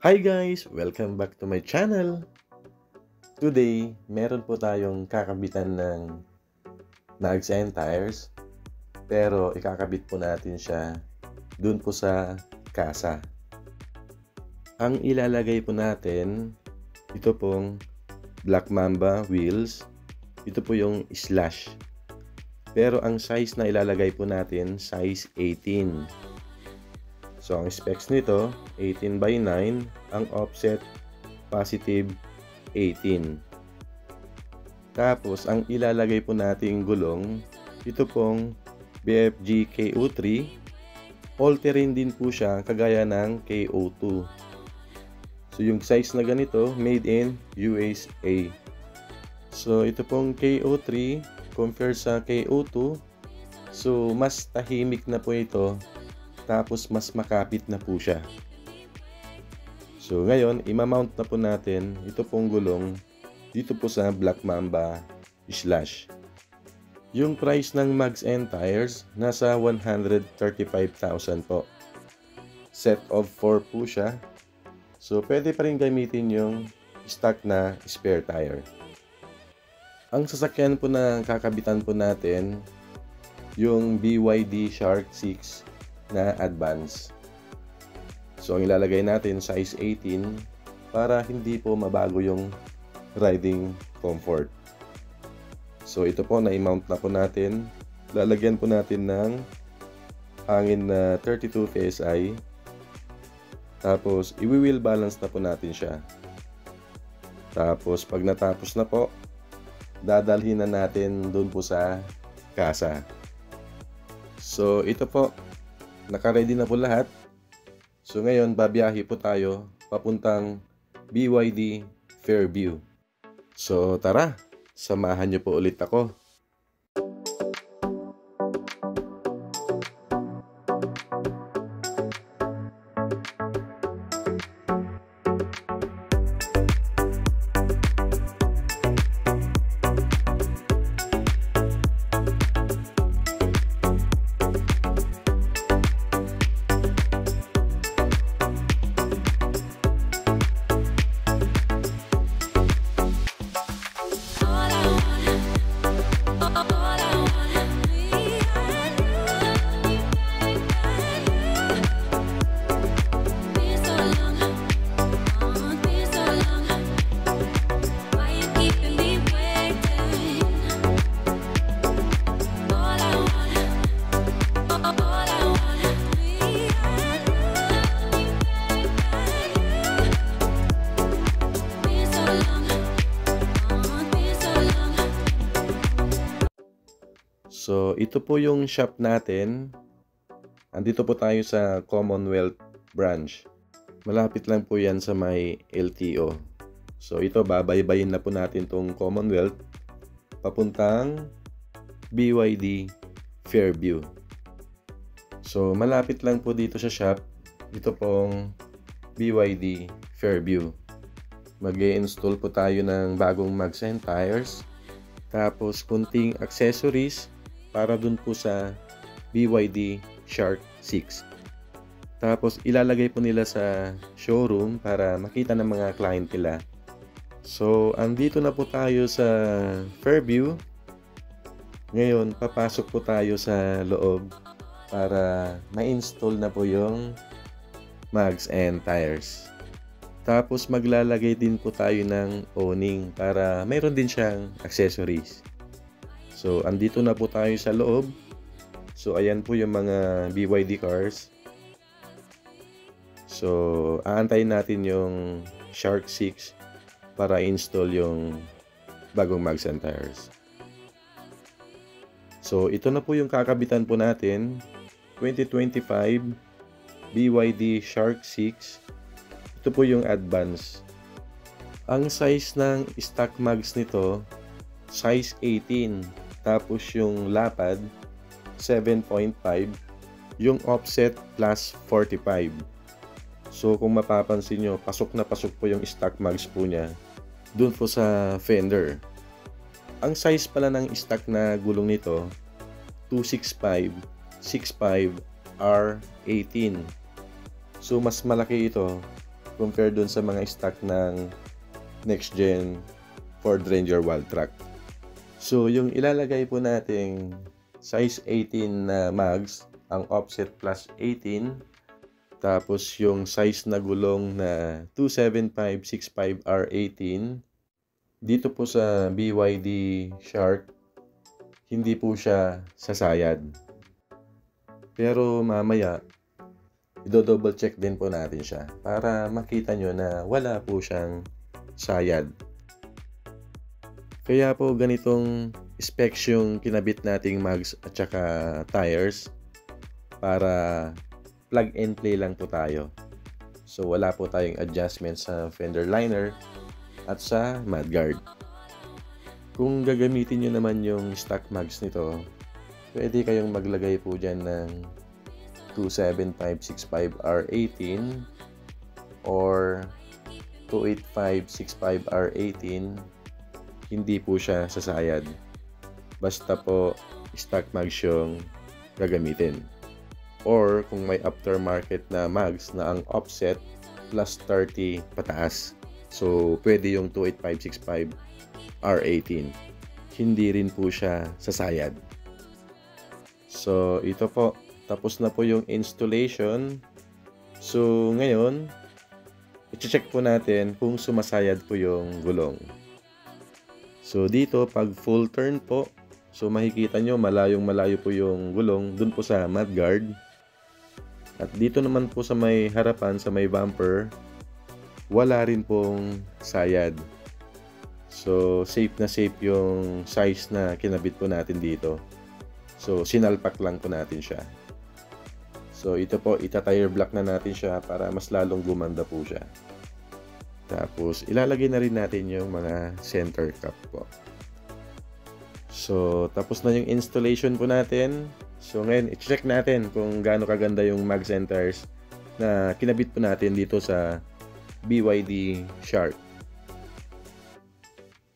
Hi guys! Welcome back to my channel! Today, meron po tayong kakabitan ng mags and tires, pero ikakabit po natin siya dun po sa kasa. Ang ilalagay po natin, ito pong Black Mamba wheels, ito po yung slash. Pero ang size na ilalagay po natin, size 18. So, ang specs nito, 18 by 9, ang offset, positive 18. Tapos, ang ilalagay po nating gulong, ito pong BFG KO3, all-terrain din po siya, kagaya ng KO2. So, yung size na ganito, made in USA. So, ito pong KO3, compare sa KO2, so, mas tahimik na po ito. Tapos mas makapit na po siya. So ngayon, imamount na po natin ito pong gulong dito po sa Black Mamba slash. Yung price ng mags and tires nasa 135,000 po. Set of 4 po siya. So pwede pa rin gamitin yung stock na spare tire. Ang sasakyan po na kakabitan po natin, yung BYD Shark 6 na advance. So ang ilalagay natin size 18 para hindi po mabago yung riding comfort. So ito po, na-mount na po natin. Lalagyan po natin ng hangin na 32 PSI. Tapos i-wheel balance na po natin siya. Tapos pag natapos na po, dadalhin na natin doon po sa kasa. So ito po, naka-ready na po lahat. So ngayon, babiyahe po tayo papuntang BYD Fairview. So tara, samahan niyo po ulit ako. So, ito po yung shop natin. Andito po tayo sa Commonwealth branch. Malapit lang po yan sa may LTO. So, ito, babaybayin na po natin tong Commonwealth papuntang BYD Fairview. So, malapit lang po dito sa shop. Ito pong BYD Fairview. Mag-i-install po tayo ng bagong mags and tires. Tapos, kunting accessories para dun po sa BYD Shark 6. Tapos ilalagay po nila sa showroom para makita ng mga client nila. So andito na po tayo sa Fairview. Ngayon papasok po tayo sa loob para ma-install na po yung mags and tires. Tapos maglalagay din po tayo ng awning para mayroon din siyang accessories. So, andito na po tayo sa loob. So, ayan po yung mga BYD cars. So, aantayin natin yung Shark 6 para install yung bagong mags and tires. So, ito na po yung kakabitan po natin. 2025 BYD Shark 6. Ito po yung advance. Ang size ng stock mags nito, size 18. Tapos yung lapad, 7.5. Yung offset, plus 45. So kung mapapansin nyo, pasok na pasok po yung stock mags po niya dun po sa fender. Ang size pala ng stock na gulong nito, 265, 65, R18. So mas malaki ito compare dun sa mga stock ng next gen Ford Ranger Wildtrak. So yung ilalagay po nating size 18 na mags, ang offset plus 18, tapos yung size na gulong na 275/65 R18, dito po sa BYD Shark, hindi po siya sasayad. Pero mamaya, i-double check din po natin siya para makita nyo na wala po siyang sayad. Kaya po ganitong specs yung kinabit nating mags at saka tires para plug and play lang po tayo. So wala po tayong adjustment sa fender liner at sa mudguard. Kung gagamitin nyo naman yung stock mags nito, pwede kayong maglagay po dyan ng 275/65 R18 or 285/65 R18. Hindi po siya sasayad. Basta po stock mags yung gagamitin. Or kung may aftermarket na mags na ang offset plus 30 pataas. So pwede yung 285/65 R18. Hindi rin po siya sasayad. So ito po, tapos na po yung installation. So ngayon, i-check po natin kung sumasayad po yung gulong. So dito pag full turn po, so makikita nyo malayong-malayo po yung gulong dun po sa mudguard. At dito naman po sa may harapan, sa may bumper, wala rin pong sayad. So safe na safe yung size na kinabit po natin dito. So sinalpak lang po natin siya. So ito po, ita-tire block na natin siya para mas lalong gumanda po siya. Tapos ilalagay na rin natin yung mga center cap po. So tapos na yung installation po natin. So ngayon i-check natin kung gaano kaganda yung mag centers na kinabit po natin dito sa BYD Shark.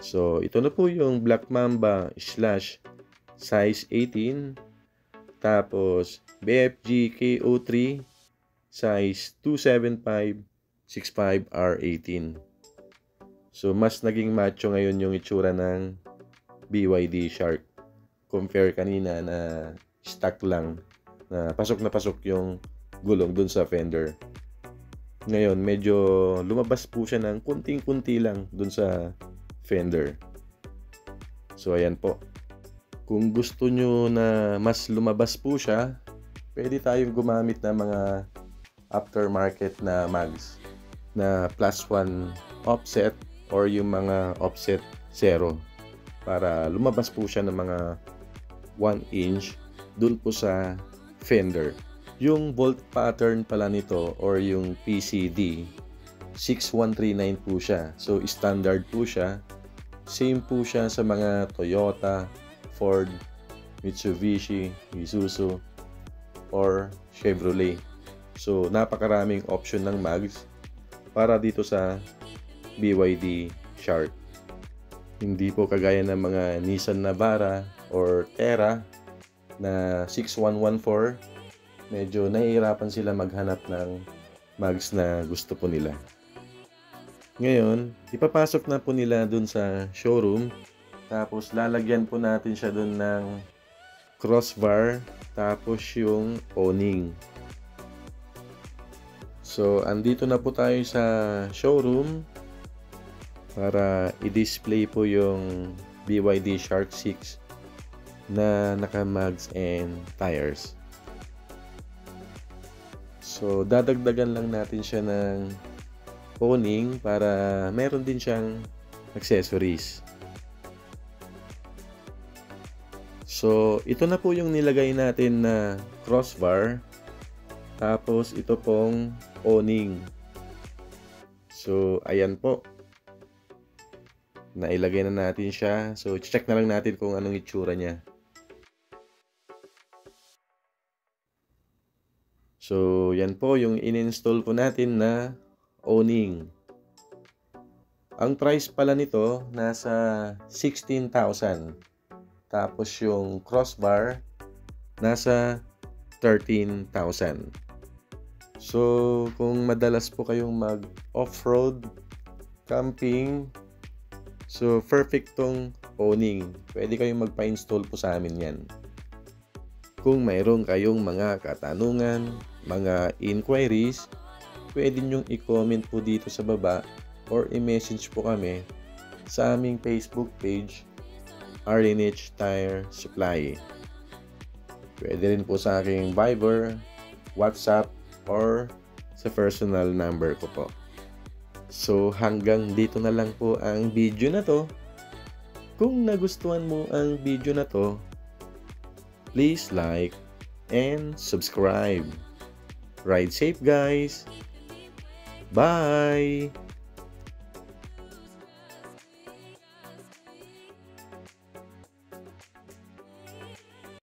So ito na po yung Black Mamba slash size 18, tapos BFG KO3 size 275/65 R18. So mas naging macho ngayon yung itsura ng BYD Shark compare kanina na stock lang na pasok yung gulong dun sa fender. Ngayon medyo lumabas po siya ng kunting-kunti lang dun sa fender. So ayan po. Kung gusto nyo na mas lumabas po siya, pwede tayong gumamit ng mga aftermarket na mags na +1 offset or yung mga offset 0 para lumabas po siya ng mga 1 inch dun po sa fender. Yung bolt pattern pala nito or yung PCD 6139 po siya. So standard po siya. Same po siya sa mga Toyota, Ford, Mitsubishi, Isuzu, or Chevrolet. So napakaraming option ng mags para dito sa BYD Shark. Hindi po kagaya ng mga Nissan Navara or Terra na 6114. Medyo nahihirapan sila maghanap ng mags na gusto po nila. Ngayon, ipapasok na po nila dun sa showroom. Tapos lalagyan po natin siya dun ng crossbar. Tapos yung awning. So, andito na po tayo sa showroom para i-display po yung BYD Shark 6 na naka-mags and tires. So, dadagdagan lang natin siya ng awning para meron din siyang accessories. So, ito na po yung nilagay natin na crossbar. Tapos, ito pong awning. So, ayan po. Nailagay na natin siya. So, check na lang natin kung anong itsura niya. So, yan po yung in-install po natin na awning. Ang price pala nito nasa 16,000. Tapos yung crossbar nasa 13,000. So, kung madalas po kayong mag-off-road, camping, so perfect tong owning. Pwede kayong magpa-install po sa amin yan. Kung mayroon kayong mga katanungan, mga inquiries, pwede nyong i-comment po dito sa baba or i-message po kami sa aming Facebook page, RNH Tire Supply. Pwede rin po sa aking Viber, WhatsApp, or sa personal number ko po. So hanggang dito na lang po ang video na to. Kung nagustuhan mo ang video na to, please like and subscribe. Ride safe guys! Bye!